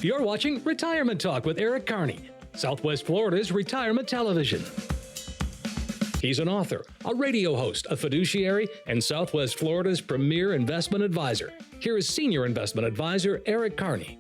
You're watching Retirement Talk with Eric Kearney, Southwest Florida's retirement television. He's an author, a radio host, a fiduciary, and Southwest Florida's premier investment advisor. Here is Senior Investment Advisor Eric Kearney.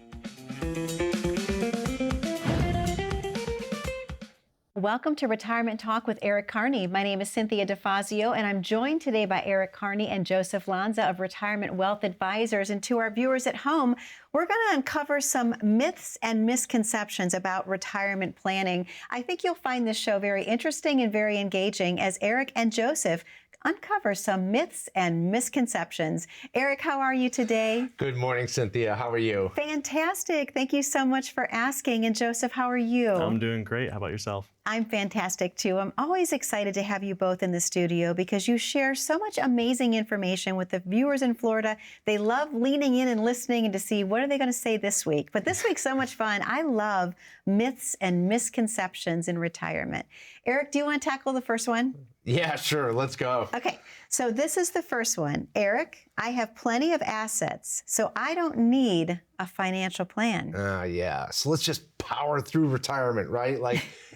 Welcome to Retirement Talk with Eric Kearney. My name is 𝗵𝗲 𝗱𝘁, and I'm joined today by Eric Kearney and Joseph Lanza of Retirement Wealth Advisors. And to our viewers at home, we're going to uncover some myths and misconceptions about retirement planning. I think you'll find this show very interesting and very engaging as Eric and Joseph uncover some myths and misconceptions. Eric, how are you today? Good morning, 𝗵𝗲. How are you? Fantastic. Thank you so much for asking. And Joseph, how are you? I'm doing great. How about yourself? I'm fantastic too. I'm always excited to have you both in the studio because you share so much amazing information with the viewers in Florida. They love leaning in and listening and to see what are they going to say this week. But this week's so much fun. I love myths and misconceptions in retirement. Eric, do you want to tackle the first one? Yeah, sure. Let's go. Okay, so this is the first one. Eric, I have plenty of assets, so I don't need a financial plan. Yeah. So let's just power through retirement, right?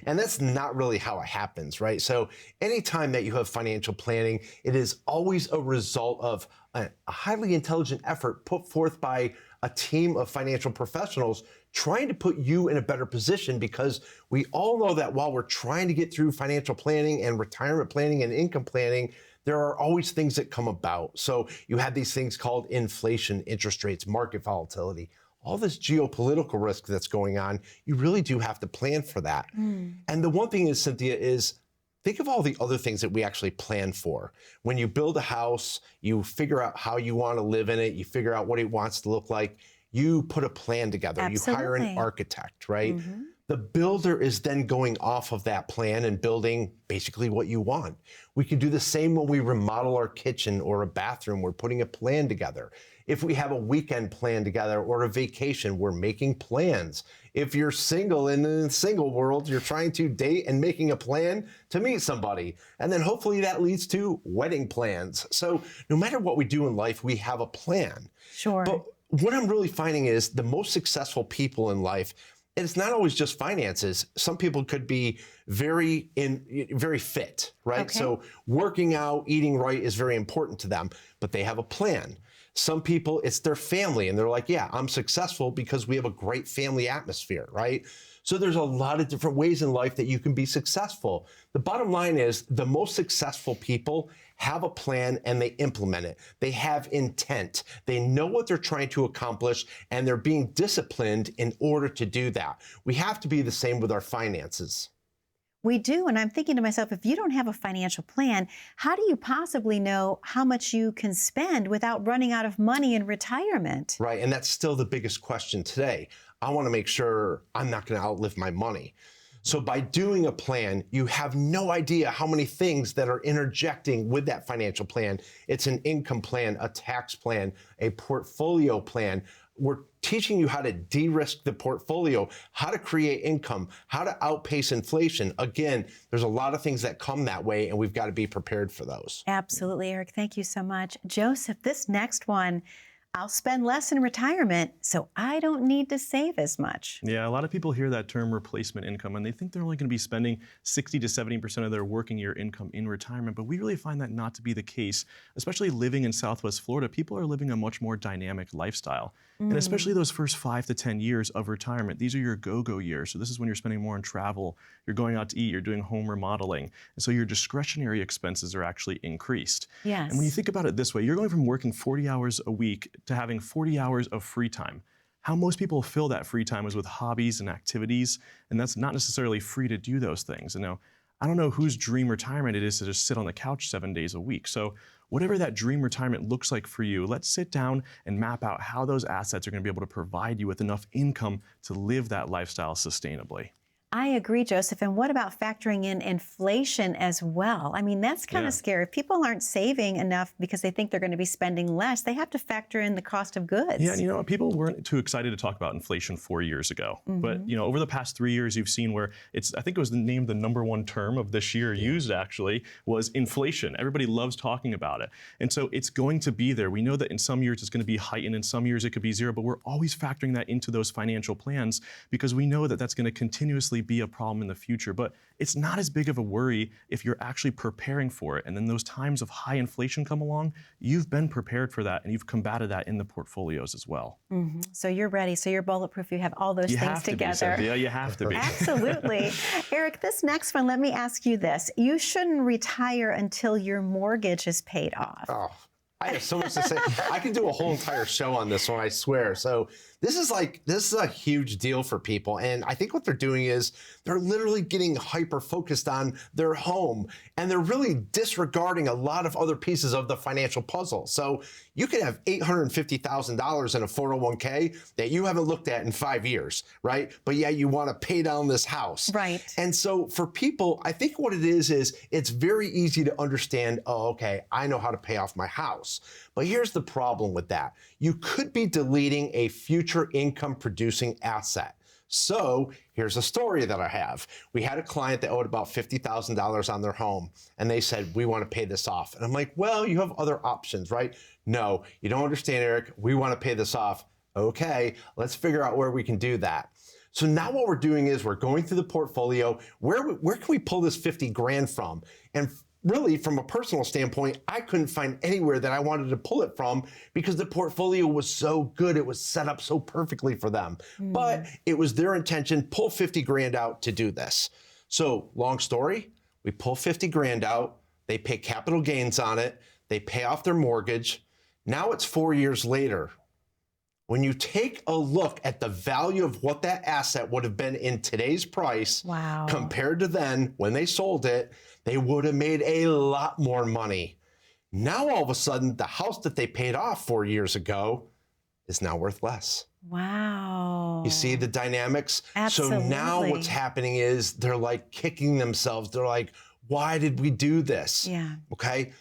And that's not really how it happens, right? So anytime that you have financial planning, it is always a result of a highly intelligent effort put forth by a team of financial professionals trying to put you in a better position, because we all know that while we're trying to get through financial planning and retirement planning and income planning, there are always things that come about. So you have these things called inflation, interest rates, market volatility, all this geopolitical risk that's going on. You really do have to plan for that. And the one thing is, 𝗵𝗲, is think of all the other things that we actually plan for. When you build a house, you figure out how you want to live in it, you figure out what it wants to look like, you put a plan together, Absolutely. You hire an architect, right? The builder is then going off of that plan and building basically what you want. We can do the same when we remodel our kitchen or a bathroom. We're putting a plan together. If we have a weekend plan together or a vacation, we're making plans. If you're single and in the single world, you're trying to date and making a plan to meet somebody. And then hopefully that leads to wedding plans. So no matter what we do in life, we have a plan. Sure. But what I'm really finding is the most successful people in life, it's not always just finances. Some people could be very fit, right? Okay. So working out, eating right is very important to them, but they have a plan. Some people, it's their family, and they're like, yeah, I'm successful because we have a great family atmosphere, right? So there's a lot of different ways in life that you can be successful. The bottom line is the most successful people have a plan and they implement it. They have intent. They know what they're trying to accomplish, and they're being disciplined in order to do that. We have to be the same with our finances. We do, and I'm thinking to myself, if you don't have a financial plan, how do you possibly know how much you can spend without running out of money in retirement? Right, and that's still the biggest question today. I want to make sure I'm not going to outlive my money. So by doing a plan, you have no idea how many things that are interjecting with that financial plan. It's an income plan, a tax plan, a portfolio plan. We're teaching you how to de-risk the portfolio, how to create income, how to outpace inflation. Again, there's a lot of things that come that way, and we've got to be prepared for those. Absolutely, Eric. Thank you so much. Joseph, this next one, I'll spend less in retirement, so I don't need to save as much. Yeah, a lot of people hear that term replacement income, and they think they're only going to be spending 60 to 70% of their working year income in retirement, but we really find that not to be the case. Especially living in Southwest Florida, people are living a much more dynamic lifestyle. And especially those first 5 to 10 years of retirement, these are your go-go years. So this is when you're spending more on travel, you're going out to eat, you're doing home remodeling. And so your discretionary expenses are actually increased. Yes. And when you think about it this way, you're going from working 40 hours a week to having 40 hours of free time. How most people fill that free time is with hobbies and activities, and that's not necessarily free to do those things. And now, I don't know whose dream retirement it is to just sit on the couch 7 days a week. So whatever that dream retirement looks like for you, let's sit down and map out how those assets are going to be able to provide you with enough income to live that lifestyle sustainably. I agree, Joseph. And what about factoring in inflation as well? I mean, that's kind of scary. If people aren't saving enough because they think they're going to be spending less, they have to factor in the cost of goods. Yeah, and you know, people weren't too excited to talk about inflation 4 years ago. But, you know, over the past 3 years, you've seen where I think it was named the #1 term of this year used actually, was inflation. Everybody loves talking about it. And so it's going to be there. We know that in some years it's going to be heightened, in some years it could be zero, but we're always factoring that into those financial plans because we know that that's going to continuously be a problem in the future. But it's not as big of a worry if you're actually preparing for it. And then those times of high inflation come along, you've been prepared for that and you've combated that in the portfolios as well. So you're ready. So you're bulletproof. You have all those You things have to together. be, Cynthia. You have to be. Absolutely. Eric, this next one, let me ask you this. You shouldn't retire until your mortgage is paid off. Oh, I have so much to say. I could do a whole entire show on this one, I swear. So this is a huge deal for people. And I think what they're doing is they're literally getting hyper focused on their home and they're really disregarding a lot of other pieces of the financial puzzle. So you could have $850,000 in a 401k that you haven't looked at in 5 years, right? But yeah, you want to pay down this house. Right. And so for people, I think what it is it's very easy to understand, oh, okay, I know how to pay off my house. But here's the problem with that. You could be deleting a future income producing asset. So here's a story that I have. We had a client that owed about $50,000 on their home and they said, we want to pay this off. And I'm like, well, you have other options, right? No, you don't understand, Eric. We want to pay this off. Okay, let's figure out where we can do that. So now what we're doing is we're going through the portfolio. Where can we pull this 50 grand from? And really, from a personal standpoint, I couldn't find anywhere that I wanted to pull it from because the portfolio was so good. It was set up so perfectly for them. But it was their intention, pull 50 grand out to do this. So long story, we pull 50 grand out. They pay capital gains on it. They pay off their mortgage. Now it's 4 years later. When you take a look at the value of what that asset would have been in today's price compared to then when they sold it, they would have made a lot more money. Now, all of a sudden, the house that they paid off 4 years ago is now worth less. Wow. You see the dynamics? Absolutely. So now what's happening is they're like kicking themselves. They're like, why did we do this? Yeah. Okay.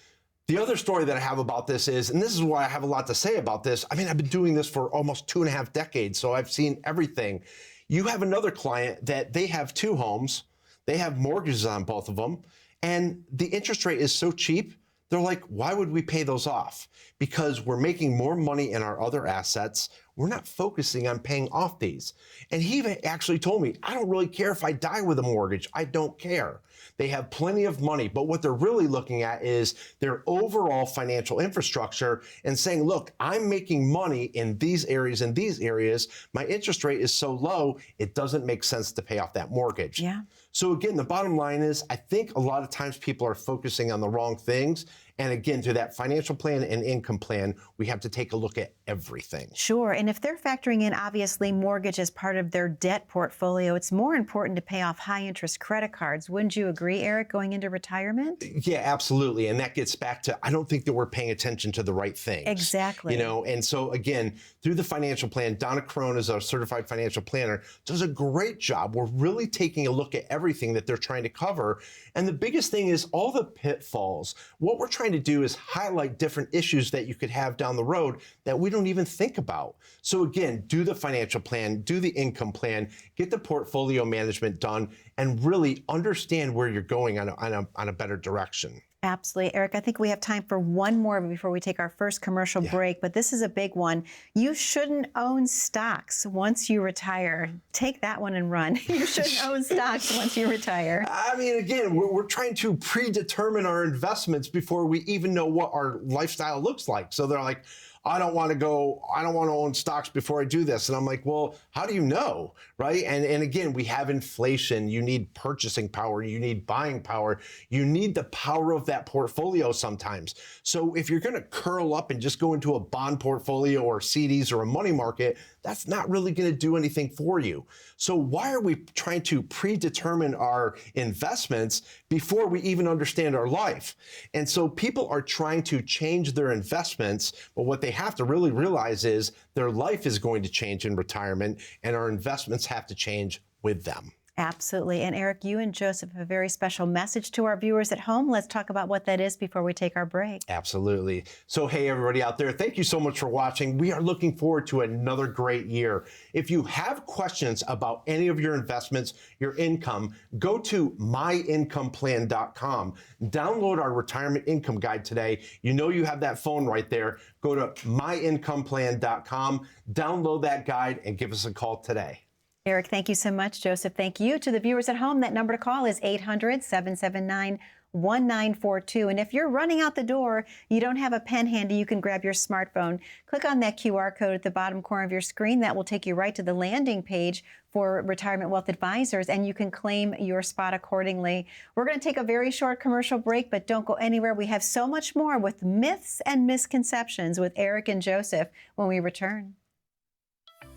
The other story that I have about this is, and this is why I have a lot to say about this. I mean, I've been doing this for almost 2.5 decades, so I've seen everything. You have another client that they have 2 homes. They have mortgages on both of them. And the interest rate is so cheap, they're like, why would we pay those off? Because we're making more money in our other assets. We're not focusing on paying off these. And he actually told me, I don't really care if I die with a mortgage. I don't care. They have plenty of money, but what they're really looking at is their overall financial infrastructure and saying, look, I'm making money in these areas and these areas. My interest rate is so low, it doesn't make sense to pay off that mortgage. Yeah. So again, the bottom line is, I think a lot of times people are focusing on the wrong things. And again, to that financial plan and income plan, we have to take a look at everything. Sure. And if they're factoring in, obviously, mortgage as part of their debt portfolio, it's more important to pay off high interest credit cards. Wouldn't you agree, Eric, going into retirement? Yeah, absolutely. And that gets back to, I don't think that we're paying attention to the right things. Exactly. You know, and so again, through the financial plan, Donna Crone is a certified financial planner, does a great job. We're really taking a look at everything that they're trying to cover. And the biggest thing is all the pitfalls. What we're trying to do is highlight different issues that you could have down the road that we don't even think about. So again, do the financial plan, do the income plan, get the portfolio management done, and really understand where you're going on a better direction. Absolutely. Eric, I think we have time for one more before we take our first commercial break, but this is a big one. You shouldn't own stocks once you retire. Take that one and run. You shouldn't own stocks once you retire. I mean, again, we're trying to predetermine our investments before we even know what our lifestyle looks like. So they're like, I don't want to own stocks before I do this. And I'm like, well, how do you know, right? And again, we have inflation. You need purchasing power. You need buying power. You need the power of that portfolio sometimes. So if you're going to curl up and just go into a bond portfolio or CDs or a money market, that's not really going to do anything for you. So why are we trying to predetermine our investments before we even understand our life? And so people are trying to change their investments, but what they have to really realize is their life is going to change in retirement and our investments have to change with them. Absolutely. And Eric, you and Joseph have a very special message to our viewers at home. Let's talk about what that is before we take our break. Absolutely. So, hey, everybody out there, thank you so much for watching. We are looking forward to another great year. If you have questions about any of your investments, your income, go to myincomplan.com. Download our retirement income guide today. You know you have that phone right there. Go to myincomplan.com, download that guide, and give us a call today. Eric, thank you so much. Joseph, thank you. To the viewers at home, that number to call is 800-779-1942. And if you're running out the door, you don't have a pen handy, you can grab your smartphone. Click on that QR code at the bottom corner of your screen. That will take you right to the landing page for Retirement Wealth Advisors, and you can claim your spot accordingly. We're going to take a very short commercial break, but don't go anywhere. We have so much more with myths and misconceptions with Eric and Joseph when we return.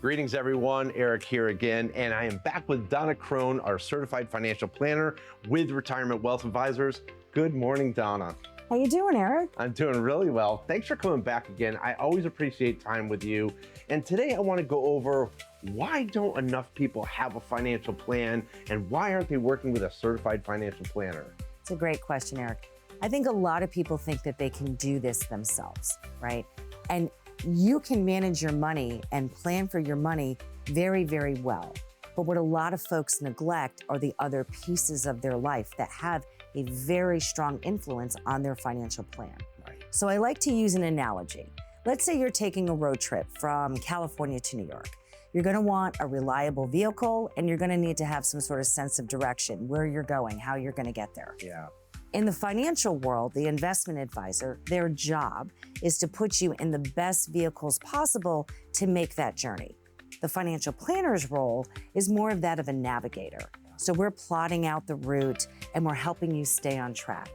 Greetings, everyone. Eric here again, and I am back with Donna Crone, our certified financial planner with Retirement Wealth Advisors. Good morning, Donna. How you doing, Eric? I'm doing really well. Thanks for coming back again. I always appreciate time with you. And today I want to go over why don't enough people have a financial plan, and why aren't they working with a certified financial planner? It's a great question, Eric. I think a lot of people think that they can do this themselves, right? And you can manage your money and plan for your money very, very well. But what a lot of folks neglect are the other pieces of their life that have a very strong influence on their financial plan. Right. So I like to use an analogy. Let's say you're taking a road trip from California to New York. You're going to want a reliable vehicle, and you're going to need to have some sort of sense of direction, where you're going, how you're going to get there. Yeah. In the financial world, the investment advisor, their job is to put you in the best vehicles possible to make that journey. The financial planner's role is more of that of a navigator. So we're plotting out the route and we're helping you stay on track.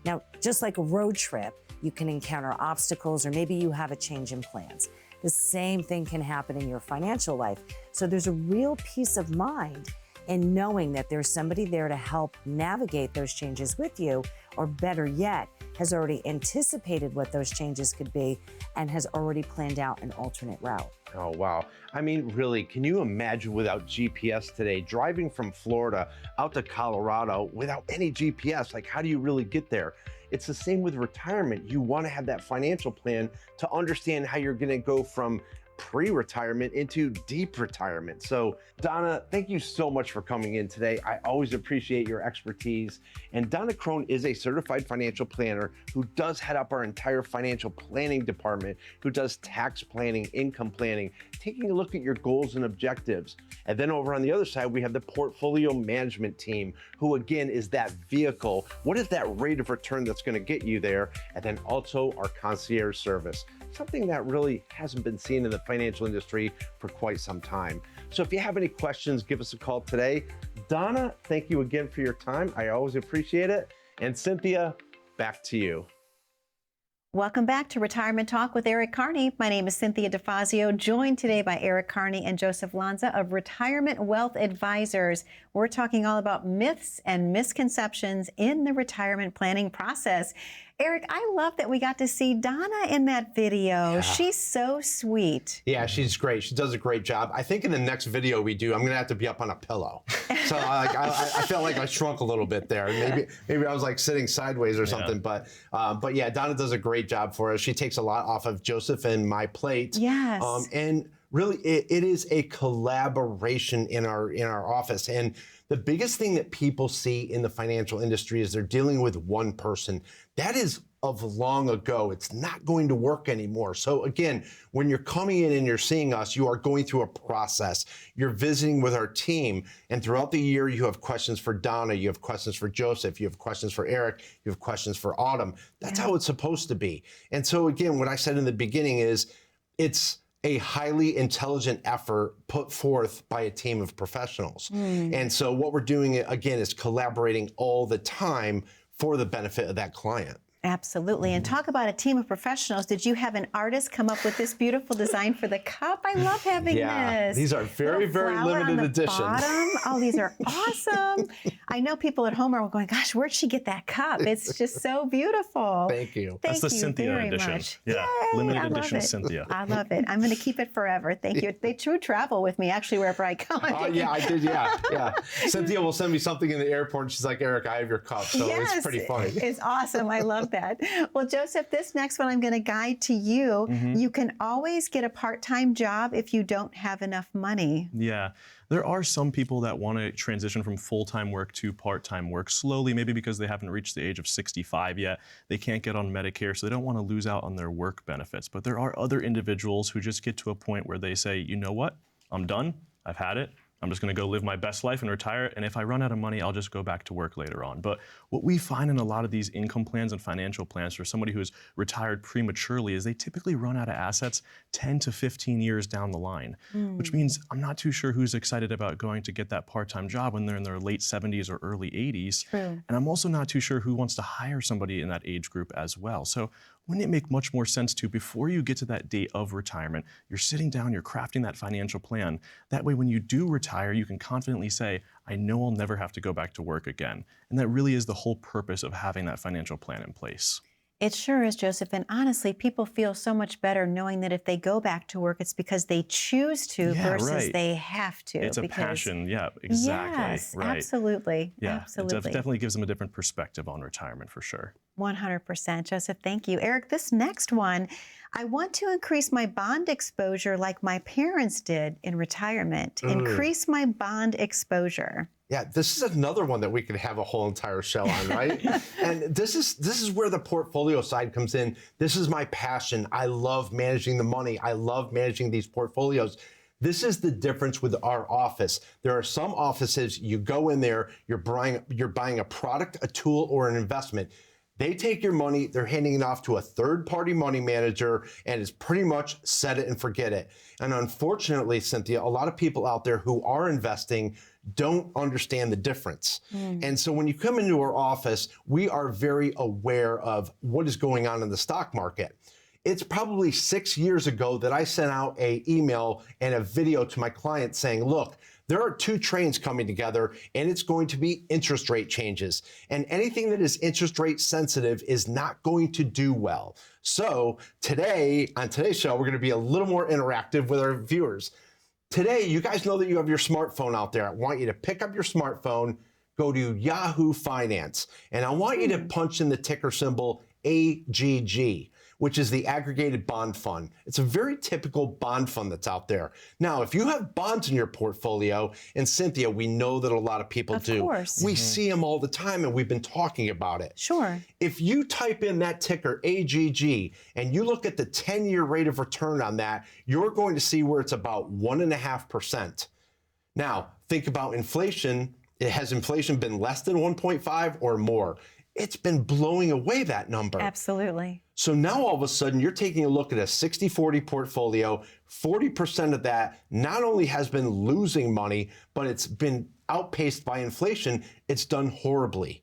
Now, just like a road trip, you can encounter obstacles, or maybe you have a change in plans. The same thing can happen in your financial life. So there's a real peace of mind in knowing that there's somebody there to help navigate those changes with you, or better yet, has already anticipated what those changes could be and has already planned out an alternate route. Oh, wow. I mean, really, can you imagine without GPS today, driving from Florida out to Colorado without any GPS? Like, how do you really get there? It's the same with retirement. You want to have that financial plan to understand how you're going to go from pre-retirement into deep retirement. So Donna, thank you so much for coming in today. I always appreciate your expertise. And Donna Crone is a certified financial planner who does head up our entire financial planning department, who does tax planning, income planning, taking a look at your goals and objectives. And then over on the other side, we have the portfolio management team, who again is that vehicle. What is that rate of return that's going to get you there? And then also our concierge service, something that really hasn't been seen in the financial industry for quite some time. So if you have any questions, give us a call today. Donna, thank you again for your time. I always appreciate it. And Cynthia, back to you. Welcome back to Retirement Talk with Eric Kearney. My name is Cynthia DeFazio, joined today by Eric Kearney and Joseph Lanza of Retirement Wealth Advisors. We're talking all about myths and misconceptions in the retirement planning process. Eric, I love that we got to see Donna in that video. Yeah. She's so sweet. Yeah, she's great. She does a great job. I think in the next video we do, I'm going to have to be up on a pillow. So I felt like I shrunk a little bit there. Maybe I was like sitting sideways or something. But yeah, Donna does a great job for us. She takes a lot off of Joseph and my plate. Yes. And really, it is a collaboration in our office. And the biggest thing that people see in the financial industry is they're dealing with one person. That is of long ago. It's not going to work anymore. So again, when you're coming in and you're seeing us, you are going through a process. You're visiting with our team. And throughout the year, you have questions for Donna, you have questions for Joseph, you have questions for Eric, you have questions for Autumn. That's how it's supposed to be. And so again, what I said in the beginning is it's a highly intelligent effort put forth by a team of professionals. And so what we're doing, again, is collaborating all the time for the benefit of that client. Absolutely. And talk about a team of professionals. Did you have an artist come up with this beautiful design for the cup? I love having this. These are very, very limited editions. Oh, these are awesome. I know people at home are going, gosh, where'd she get that cup? It's just so beautiful. Thank you. Thank That's the you Cynthia very edition. much. Yeah, Yay, limited I love edition it. Cynthia. I love it. I'm going to keep it forever. Thank you. They do travel with me, actually, wherever I go. Yeah, I did. Yeah. Cynthia will send me something in the airport, and she's like, Eric, I have your cup. So yes, it's pretty funny. It's awesome. I love that. Well, Joseph, this next one I'm going to guide to you. You can always get a part-time job if you don't have enough money. Yeah. There are some people that want to transition from full-time work to part-time work slowly, maybe because they haven't reached the age of 65 yet. They can't get on Medicare, so they don't want to lose out on their work benefits. But there are other individuals who just get to a point where they say, you know what? I'm done. I've had it. I'm just going to go live my best life and retire. And if I run out of money, I'll just go back to work later on. But what we find in a lot of these income plans and financial plans for somebody who is retired prematurely is they typically run out of assets 10 to 15 years down the line, which means I'm not too sure who's excited about going to get that part-time job when they're in their late 70s or early 80s. True. And I'm also not too sure who wants to hire somebody in that age group as well. So wouldn't it make much more sense to, before you get to that date of retirement, you're sitting down, you're crafting that financial plan. That way, when you do retire, you can confidently say, I know I'll never have to go back to work again. And that really is the whole purpose of having that financial plan in place. It sure is, Joseph. And honestly, people feel so much better knowing that if they go back to work, it's because they choose to versus they have to. It's a passion. Yeah, exactly. Yes, right. absolutely. Yeah, absolutely. it definitely gives them a different perspective on retirement for sure. 100%. Joseph, thank you. Eric, this next one, I want to increase my bond exposure like my parents did in retirement. Increase my bond exposure. Yeah, this is another one that we could have a whole entire show on, right? And this is where the portfolio side comes in. This is my passion. I love managing the money. I love managing these portfolios. This is the difference with our office. There are some offices, you go in there, you're buying a product, a tool, or an investment. They take your money, they're handing it off to a third-party money manager, and it's pretty much set it and forget it. And unfortunately, Cynthia, a lot of people out there who are investing don't understand the difference. And so when you come into our office, we are very aware of what is going on in the stock market. It's probably 6 years ago that I sent out an email and a video to my clients saying, look, there are two trains coming together, and it's going to be interest rate changes. And anything that is interest rate sensitive is not going to do well. So today, on today's show, we're going to be a little more interactive with our viewers. Today, you guys know that you have your smartphone out there. I want you to pick up your smartphone, go to Yahoo Finance, and I want you to punch in the ticker symbol AGG, which is the Aggregated Bond Fund. It's a very typical bond fund that's out there. Now, if you have bonds in your portfolio, and Cynthia, we know that a lot of people do. Of course. We see them all the time, and we've been talking about it. Sure. If you type in that ticker AGG and you look at the 10-year rate of return on that, you're going to see where it's about 1.5%. Now, think about inflation. Has inflation been less than 1.5 or more? It's been blowing away that number. Absolutely. So now all of a sudden you're taking a look at a 60-40 portfolio. 40% of that not only has been losing money, but it's been outpaced by inflation. It's done horribly.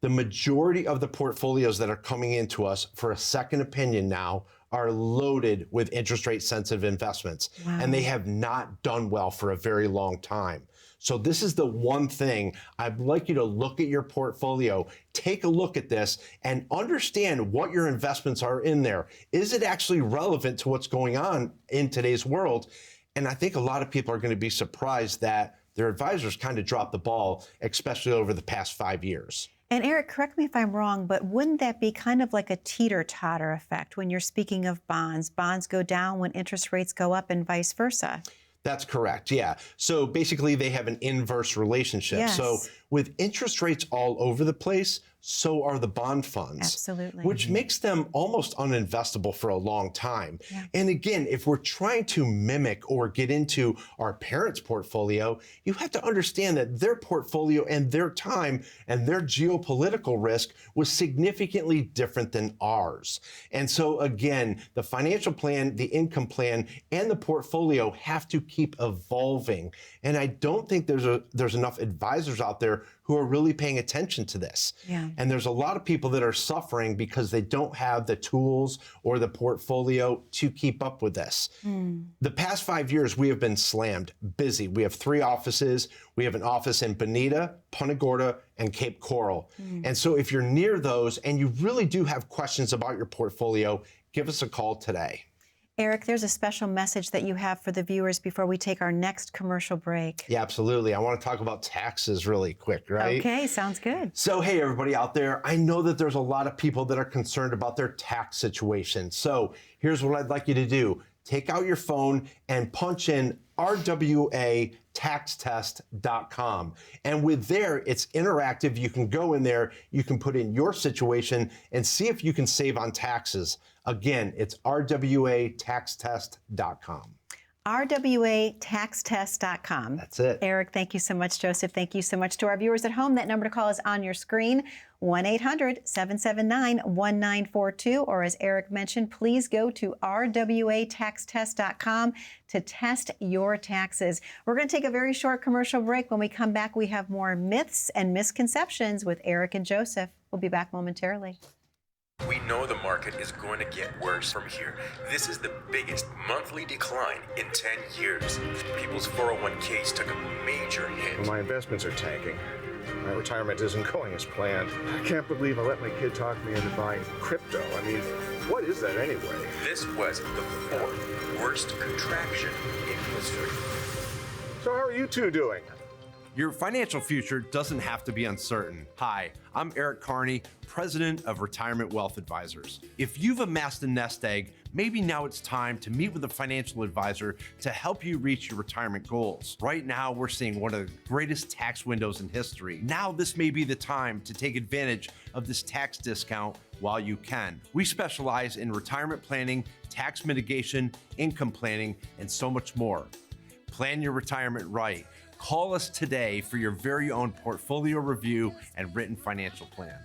The majority of the portfolios that are coming into us for a second opinion now are loaded with interest rate sensitive investments. And they have not done well for a very long time. So this is the one thing I'd like you to look at your portfolio, take a look at this, and understand what your investments are in there. Is it actually relevant to what's going on in today's world? And I think a lot of people are going to be surprised that their advisors kind of dropped the ball, especially over the past 5 years. And Eric, correct me if I'm wrong, but wouldn't that be kind of like a teeter-totter effect when you're speaking of bonds? Bonds go down when interest rates go up and vice versa. That's correct, yeah. So basically they have an inverse relationship. Yes. So with interest rates all over the place, so are the bond funds. Absolutely. Which makes them almost uninvestable for a long time. Yeah. And again, if we're trying to mimic or get into our parents' portfolio, you have to understand that their portfolio and their time and their geopolitical risk was significantly different than ours. And so again, the financial plan, the income plan, and the portfolio have to keep evolving. And I don't think there's enough advisors out there there who are really paying attention to this. Yeah. And there's a lot of people that are suffering because they don't have the tools or the portfolio to keep up with this. The past 5 years, we have been slammed, busy. We have 3 offices. We have an office in Bonita, Punta Gorda, and Cape Coral. And so if you're near those and you really do have questions about your portfolio, give us a call today. Eric, there's a special message that you have for the viewers before we take our next commercial break. Yeah, absolutely. I want to talk about taxes really quick, right? Okay, sounds good. So, hey, everybody out there, I know that there's a lot of people that are concerned about their tax situation. So here's what I'd like you to do. Take out your phone and punch in 𝗿𝗲𝗰𝗵.com. And with there, it's interactive. You can go in there, you can put in your situation and see if you can save on taxes. Again, it's 𝗿𝗲𝗰𝗵taxtest.com. 𝗿𝗲taxtest.com. That's it. Eric, thank you so much. Joseph, thank you so much. To our viewers at home, that number to call is on your screen, 1-800-779-1942. Or as Eric mentioned, please go to 𝗿𝗲taxtest.com to test your taxes. We're going to take a very short commercial break. When we come back, we have more myths and misconceptions with Eric and Joseph. We'll be back momentarily. We know the market is going to get worse from here. This is the biggest monthly decline in 10 years. People's 401ks took a major hit. My investments are tanking. My retirement isn't going as planned. I can't believe I let my kid talk me into buying crypto. I mean, what is that anyway? This was the 4th worst contraction in history. So how are you two doing? Your financial future doesn't have to be uncertain. Hi, I'm Eric Kearney, President of Retirement Wealth Advisors. If you've amassed a nest egg, maybe now it's time to meet with a financial advisor to help you reach your retirement goals. Right now, we're seeing one of the greatest tax windows in history. Now, this may be the time to take advantage of this tax discount while you can. We specialize in retirement planning, tax mitigation, income planning, and so much more. Plan your retirement right. Call us today for your very own portfolio review and written financial plan.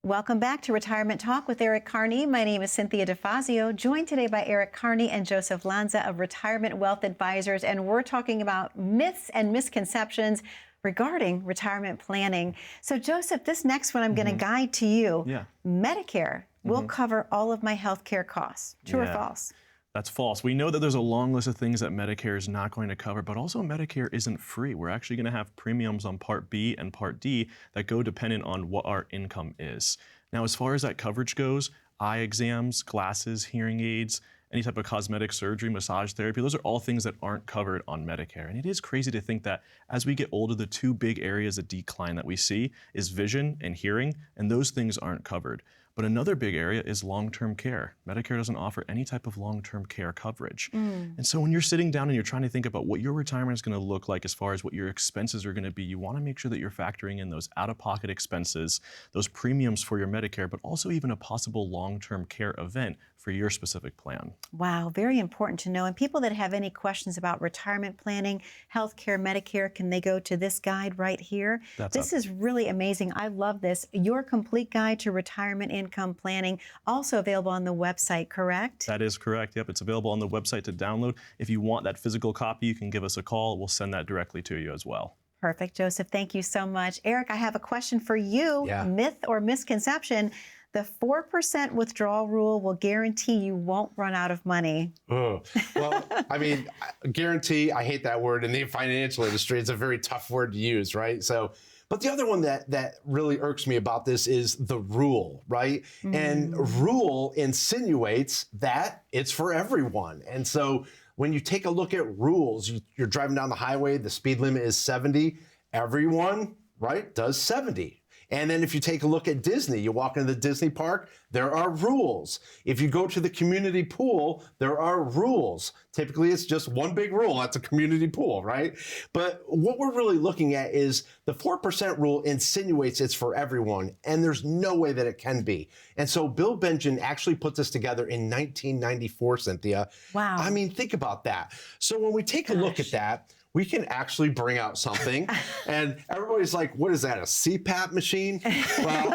Welcome back to Retirement Talk with Eric Kearney. My name is 𝗵𝗲ia 𝗱𝗫, joined today by Eric Kearney and Joseph Lanza of Retirement Wealth Advisors, and we're talking about myths and misconceptions regarding retirement planning. So, Joseph, this next one I'm going to guide to you. Yeah. Medicare will cover all of my health care costs. True or false? That's false. We know that there's a long list of things that Medicare is not going to cover, but also Medicare isn't free. We're actually going to have premiums on Part B and Part D that go dependent on what our income is. Now, as far as that coverage goes, eye exams, glasses, hearing aids, any type of cosmetic surgery, massage therapy, those are all things that aren't covered on Medicare. And it is crazy to think that as we get older, the 2 big areas of decline that we see is vision and hearing, and those things aren't covered. But another big area is long-term care. Medicare doesn't offer any type of long-term care coverage. And so when you're sitting down and you're trying to think about what your retirement is going to look like as far as what your expenses are going to be, you want to make sure that you're factoring in those out-of-pocket expenses, those premiums for your Medicare, but also even a possible long-term care event for your specific plan. Wow, very important to know. And people that have any questions about retirement planning, healthcare, Medicare, can they go to this guide right here? This is really amazing. I love this. Your complete guide to retirement income planning, also available on the website, correct? That is correct. Yep, it's available on the website to download. If you want that physical copy, you can give us a call. We'll send that directly to you as well. Perfect, Joseph. Thank you so much. Eric, I have a question for you. Yeah. Myth or misconception? The 4% withdrawal rule will guarantee you won't run out of money. Well, I mean, guarantee, I hate that word in the financial industry. It's a very tough word to use, right? So, but the other one that really irks me about this is the rule, right? And rule insinuates that it's for everyone. And so when you take a look at rules, you're driving down the highway, the speed limit is 70. Everyone, right, does 70. And then if you take a look at Disney, you walk into the Disney park, there are rules. If you go to the community pool, there are rules. Typically, it's just one big rule. That's a community pool, right? But what we're really looking at is the 4% rule insinuates it's for everyone, and there's no way that it can be. And so Bill Benjamin actually put this together in 1994, 𝗵𝗲ia. Wow. I mean, think about that. So when we take a look at that, we can actually bring out something. And everybody's like, what is that, a CPAP machine? Well,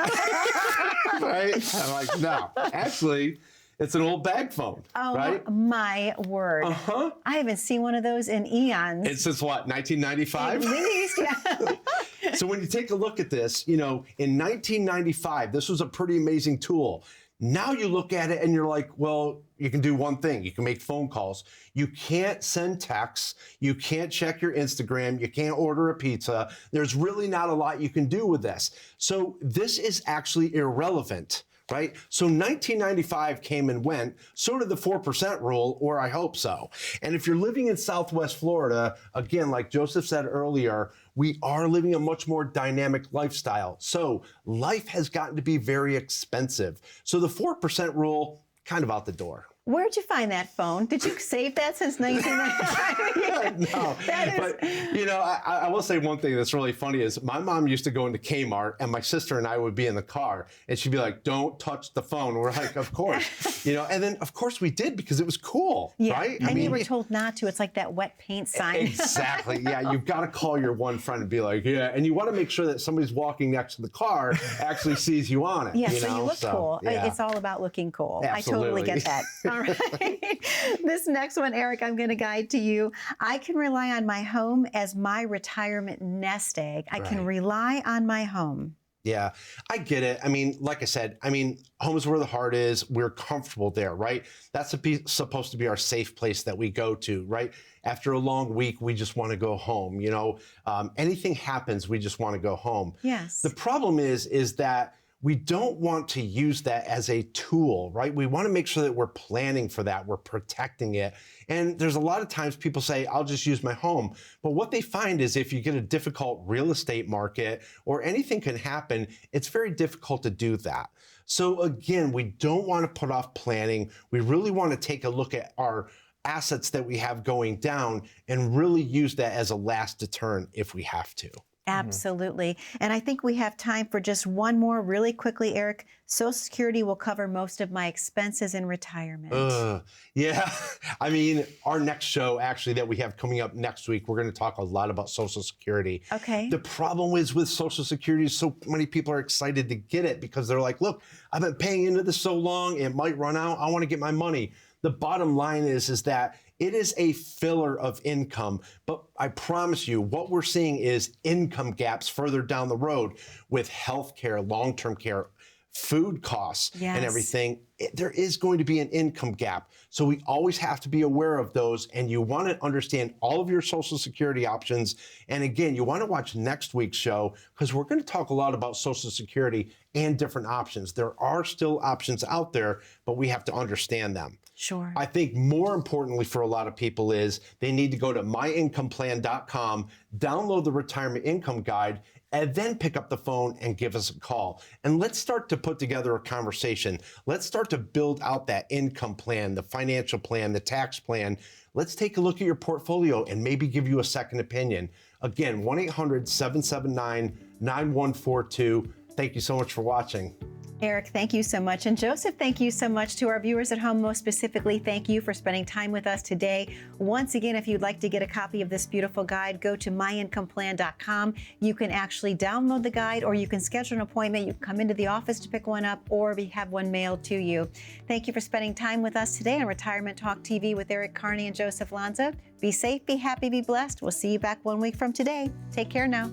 right? I'm like, no. Actually, It's an old bag phone, right? Oh, my word. Uh-huh. I haven't seen one of those in eons. It's since what, 1995? At least, yeah. So when you take a look at this, you know, in 1995, this was a pretty amazing tool. Now you look at it and you're like, well, you can do one thing. You can make phone calls. You can't send texts. You can't check your Instagram. You can't order a pizza. There's really not a lot you can do with this. So this is actually irrelevant, right? So 1995 came and went. So did the 4% rule, or I hope so. And if you're living in Southwest Florida, again, like Joseph said earlier, we are living a much more dynamic lifestyle. So life has gotten to be very expensive. So the 4% rule, kind of out the door. Where'd you find that phone? Did you save that since 1995? No, but you know, I will say one thing that's really funny is my mom used to go into Kmart and my sister and I would be in the car and she'd be like, don't touch the phone. We're like, of course, you know, and then of course we did because it was cool, right? And you were told not to. It's like that wet paint sign. Exactly. Yeah, you've got to call your one friend and be like, yeah, and you want to make sure that somebody's walking next to the car actually sees you on it. Yeah, you so know? you look cool. Yeah. It's all about looking cool. Absolutely. I totally get that. All right. This next one, Eric, I'm going to guide to you. I can rely on my home as my retirement nest egg. I can rely on my home. Yeah, I get it. I mean, like I said, home is where the heart is. We're comfortable there, right? That's supposed to be our safe place that we go to, right? After a long week, we just want to go home. You know, anything happens, we just want to go home. Yes. The problem is that we don't want to use that as a tool, right? We want to make sure that we're planning for that, we're protecting it. And there's a lot of times people say, I'll just use my home. But what they find is if you get a difficult real estate market or anything can happen, it's very difficult to do that. So again, we don't want to put off planning. We really want to take a look at our assets that we have going down and really use that as a last deterrent if we have to. Absolutely. And I think we have time for just one more really quickly, Eric. Social Security will cover most of my expenses in retirement. Yeah. I mean, our next show actually that we have coming up next week, we're going to talk a lot about Social Security. Okay. The problem is with Social Security, so many people are excited to get it because they're like, look, I've been paying into this so long, it might run out. I want to get my money. The bottom line is that it is a filler of income, but I promise you what we're seeing is income gaps further down the road with healthcare, long-term care, food costs and everything. There is going to be an income gap. So we always have to be aware of those. And you want to understand all of your Social Security options. And again, you want to watch next week's show because we're going to talk a lot about Social Security and different options. There are still options out there, but we have to understand them. Sure. I think more importantly for a lot of people is they need to go to myincomeplan.com, download the retirement income guide, and then pick up the phone and give us a call. And let's start to put together a conversation. Let's start to build out that income plan, the financial plan, the tax plan. Let's take a look at your portfolio and maybe give you a second opinion. Again, 1-800-779-9142. Thank you so much for watching. Eric, thank you so much. And Joseph, thank you so much. To our viewers at home, most specifically, thank you for spending time with us today. Once again, if you'd like to get a copy of this beautiful guide, go to myincomeplan.com. You can actually download the guide, or you can schedule an appointment. You can come into the office to pick one up, or we have one mailed to you. Thank you for spending time with us today on Retirement Talk TV with Eric Kearney and Joseph Lanza. Be safe, be happy, be blessed. We'll see you back 1 week from today. Take care now.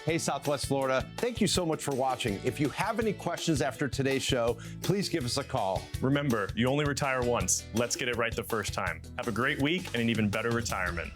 Hey, Southwest Florida, thank you so much for watching. If you have any questions after today's show, please give us a call. Remember, you only retire once. Let's get it right the first time. Have a great week and an even better retirement.